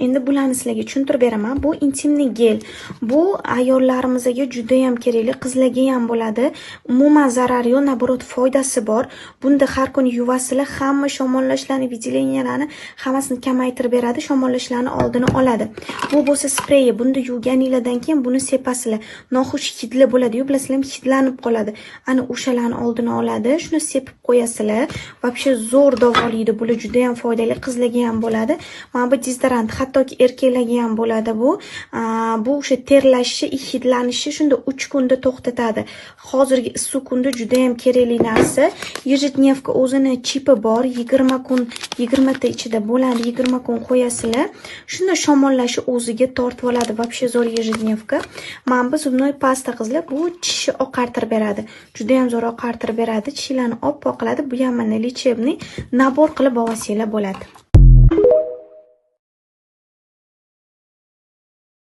Endi bularni sizlarga tushuntirib beraman. Bu intimniy gel. Bu ayollarimizga juda ham kerakli, qizlarga ham bo'ladi. Umuman zarari yo'q, naborot foydasi bor. Bunda har kuni yuvasizlar, hamma shamollashlarni, vyudeleniyalarni hammasini kamaytirib beradi, shamollashlarni oldini oladi. Bu bo'lsa spreyi. Bunda yuvganinglardan keyin buni sepasizlar. Noxush hidli bo'ladi-yu, bilasizlarmi, hidlanib qoladi. Ana o'shalarni oldini oladi. Shuni sepib qo'yasizlar. Вообще zo'r davolaydi. Bular juda ham foydali, qizlarga ham bo'ladi. Mana bu dezodorant, hattoki erkaklarga ham bo'ladi bu. Bu o'sha terlashishi, hidlanishi shunda 3 kunda to'xtatadi. Hozirgi issiq kunda juda ham kerakli narsa. Ежедневка o'zini chipi bor, 20 kun, 20 ta ichida bo'ladi, 20 kun qo'yasizlar. Shunda shamollashi o'ziga tortib oladi. Вообще zo'r ежедневка. Mana bu zubnoy pasta qizlar, bu tishni oqartirib beradi. Juda ham zo'r oqartirib beradi, tishlarni oppoq qiladi. Bu ham mana lechebniy nabor qilib olsanglar bo'ladi.